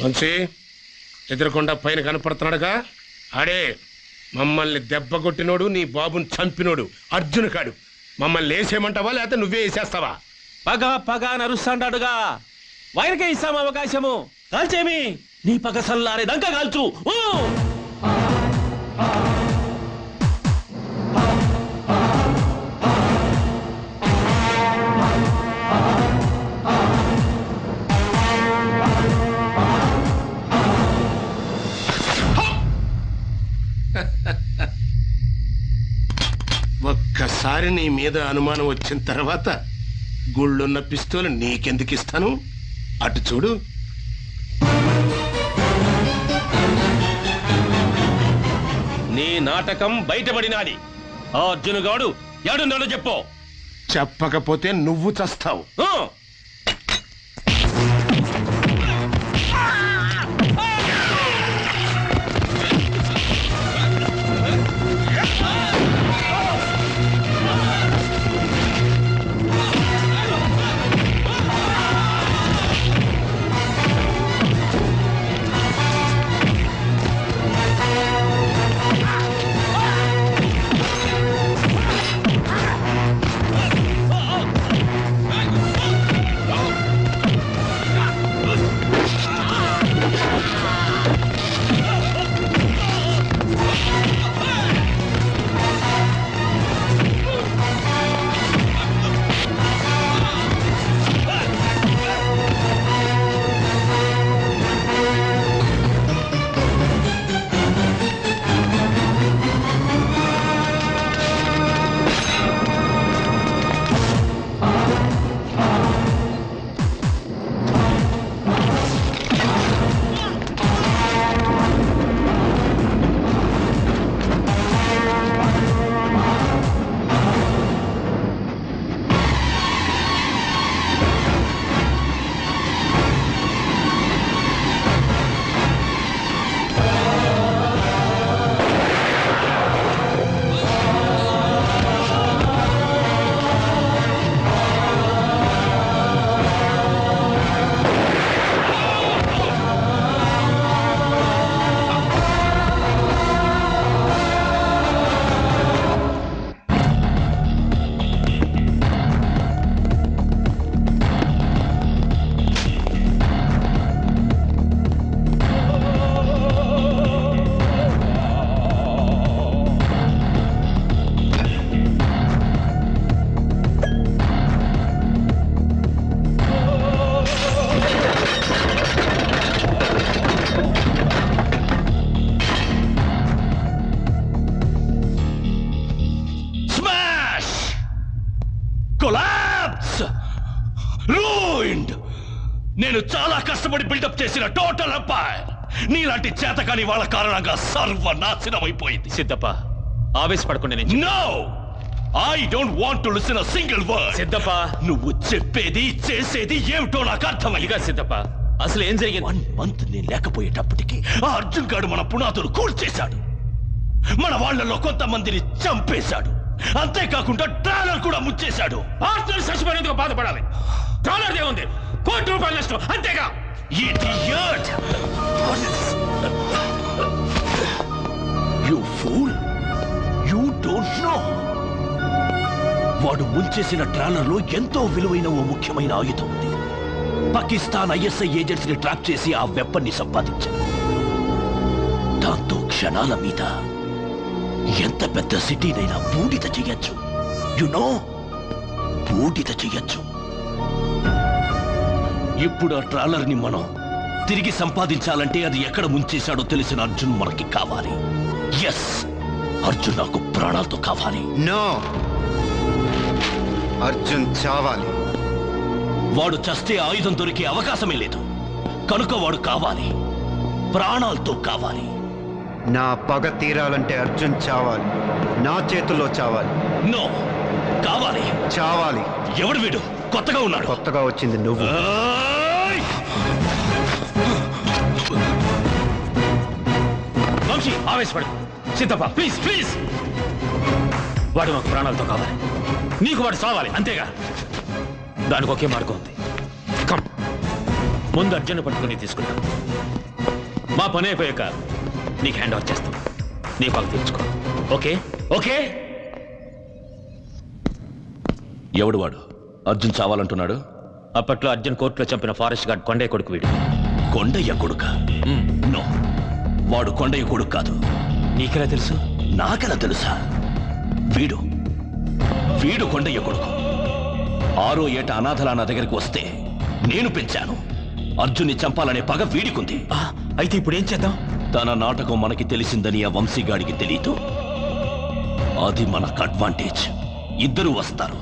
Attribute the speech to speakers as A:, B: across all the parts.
A: వంశీ ఎదురుకొండ పైన కనపడుతున్నాడుగా ఆడే మమ్మల్ని దెబ్బ కొట్టినోడు నీ బాబుని చంపినోడు అర్జున్ కాడు. మమ్మల్ని వేసేయమంటావా లేకపోతే నువ్వే వేసేస్తావా?
B: పగ పగ నరుస్తాడాడుగా వైరకే ఇస్తాం అవకాశము. కాల్చేమి నీ పగ సల్లారేదంకా కాల్చు.
A: ఒక్కసారి నీ మీద అనుమానం వచ్చిన తర్వాత గుళ్ళున్న పిస్తోల్ నీకెందుకు ఇస్తాను? అటు చూడు.
B: నీ నాటకం బయటపడినాది. ఆ అర్జునుగాడు ఏడున్నాడో చెప్పు.
A: చెప్పకపోతే నువ్వు చస్తావు.
B: నేను చాలా కష్టపడి బిల్డప్ చేసిన టోటల్ ఎంపైర్ నీలాంటి చేతకాని వాళ్ళ కారణంగా సర్వనాశనం అయిపోయింది. సిద్ధప్ప ఆవేశపడకుండా no I don't want to listen a single word. Siddappa నువ్వు చెప్పేది చేసేది ఏమిటో నాకు అర్థమైంది. సిద్ధప్ప అసలు ఏం జరిగింది? 1 month నేను లేకపోయేటప్పటికి ఆ అర్జున్ గాడు మన పునాదులు కూల్చేశాడు. మన వాళ్ళలో కొంతమందిని చంపేశాడు. అంతేకాకుండా ట్రాలర్ కూడా ముచ్చేశాడు. ఆర్డర్ చచ్చిపోయినందుకు బాధపడాలి. ట్రాలర్ ఏముంది? ₹1,00,00,000 నష్టం అంతేగా. Idiot! You fool! You don't know. వాడు ముంచేసిన ట్రాలర్ లో ఎంతో విలువైన ఓ ముఖ్యమైన ఆయుధం ఉంది. పాకిస్తాన్ ISI ఏజెంట్స్ ని ట్రాప్ చేసి ఆ వెపన్ ని సంపాదించారు. దాంతో క్షణాల మీద ఎంత పెద్ద సిటీనైనా బూడిద చెయ్యొచ్చు. యునో బూడిద చెయ్యొచ్చు. ఇప్పుడు ఆ ట్రాలర్ ని మనం తిరిగి సంపాదించాలంటే అది ఎక్కడ ముంచేశాడో తెలిసిన అర్జున్ మనకి కావాలి. ఎస్, అర్జున్ నాకు ప్రాణాలతో కావాలి.
C: నో, అర్జున్ చావాలి.
B: వాడు చస్తే ఆయుధం దొరికే అవకాశమే లేదు. కనుక వాడు కావాలి, ప్రాణాలతో కావాలి.
C: నా పగ తీరాలంటే అర్జున్ చావాలి. నా చేతుల్లో చావాలి.
B: నో, కావాలి.
C: చావాలి.
B: ఎవడు వీడు? కొత్తగా ఉన్నాడు.
C: కొత్తగా వచ్చింది నువ్వు.
B: వంశీ ఆవేశపడు. Siddappa please please. వాడు మాకు ప్రాణాలతో కావాలి. నీకు వాడు చావాలి అంతేగా. దానికి ఒకే మార్గం ఉంది. కమ్. ముందు అర్జున్ పట్టుకుని తీసుకుంటాం. మా పని అయిపోయాక నీకు హ్యాండ్ ఓవర్ చేస్తాం. నీ పక్క తెచ్చుకో. Okay okay.
D: ఎవడు వాడు? అర్జున్ చావాలంటున్నాడు.
B: అప్పట్లో అర్జున్ కోర్టులో చంపిన ఫారెస్ట్ గార్డ్ కొండయ్య కొడుకు వీడు.
D: కొండయ్య కొడుక? నో, వాడు కొండయ్య కొడుకు కాదు.
B: నీకెలా తెలుసు?
D: నాకెలా తెలుసా? వీడు వీడు కొండయ్య కొడుకు. 6వ ఏట అనాథలా నా దగ్గరికి వస్తే నేను పెంచాను. అర్జున్ని చంపాలనే పగ వీడికుంది.
B: అయితే ఇప్పుడు ఏం చేద్దాం?
D: తన నాటకం మనకి తెలిసిందని ఆ వంశీగాడికి తెలీదు. అది మనకు అడ్వాంటేజ్. ఇద్దరు వస్తారు.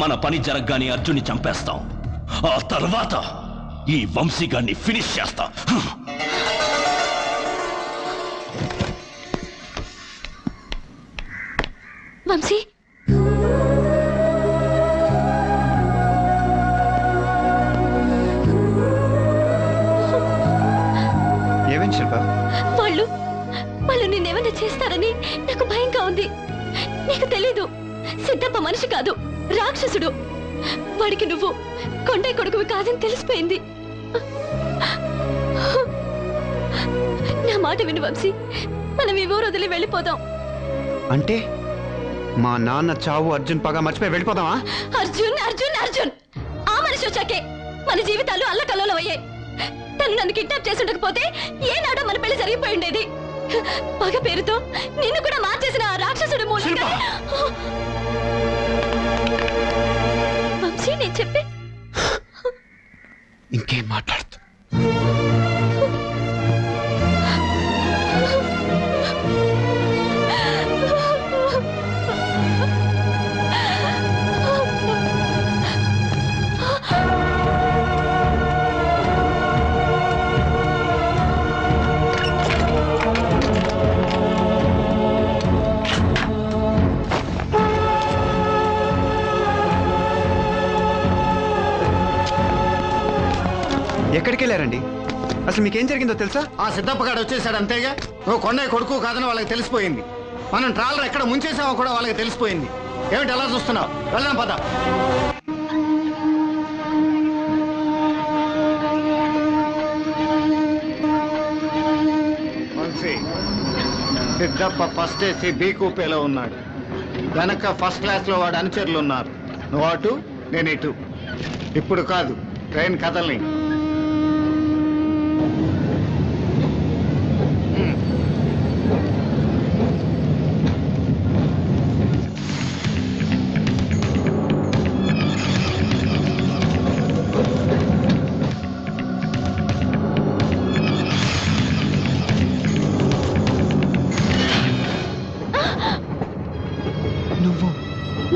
D: మన పని జరగగానే అర్జున్ని చంపేస్తాం. ఆ తర్వాత ఈ వంశీగాడిని ఫినిష్ చేస్తాం.
E: వంశీ,
C: ఏమేం శిల్ప?
E: వాళ్ళు నిన్నేమన్నా చేస్తారని నాకు భయంగా ఉంది. నీకు తెలీదు, సిద్ధప్ప మనిషి కాదు, రాక్షసుడు. వాడికి నువ్వు కొండయ్య కొడుకువి కాదని తెలిసిపోయింది. నా మాట విను వంశీ, మనం ఈ ఊరు వదిలి వెళ్ళిపోదాం.
C: అంటే మా నాన్న చావు అర్జున్ పగ మర్చిపోయి వెళ్ళిపోదామా?
E: అర్జున్ అర్జున్ అర్జున్ ఆ మనిషి వచ్చాకే మన జీవితాలు అల్లకల్లోలం అయ్యాయి. తను నన్ను కిడ్నాప్ చేసి ఉండకపోతే ఏనాడో మన పెళ్లి జరిగిపోయి ఉండేది. పగ పేరుతో నిన్ను కూడా మార్చేసిన ఆ రాక్షసుడి మూలంగా. వంశీ, నేను చెప్పే
C: ఇంకేం మాట్లాడుతూ ఎక్కడికి వెళ్ళారండి? అసలు మీకేం జరిగిందో తెలుసా?
F: ఆ సిద్ధప్పగాడు వచ్చేసాడు అంతేగా. నువ్వు కొండయ్య కొడుకు కాదని వాళ్ళకి తెలిసిపోయింది. మనం ట్రాలర్ ఎక్కడ ముంచేసామో కూడా వాళ్ళకి తెలిసిపోయింది. ఏమిటి ఎలా చూస్తున్నావు? వెళ్దాం పద. సిద్ధప్ప ఫస్ట్ ఏసీ బీ కూపేలో ఉన్నాడు. వెనక ఫస్ట్ క్లాస్ లో వాడు అనుచరులు ఉన్నారు. నువ్వు అటు, నేను ఇటు. ఇప్పుడు కాదు, ట్రైన్ కదల్ని.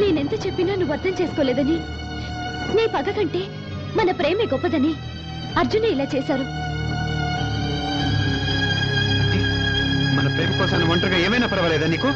E: నేనెంత చెప్పినా నువ్వు అర్థం చేసుకోలేదని, నీ పగ కంటే మన ప్రేమే గొప్పదని అర్జునే ఇలా చేశారు.
C: మన ప్రేమ కోసం ఒంటరిగా ఏమైనా పర్వాలేదా నీకు?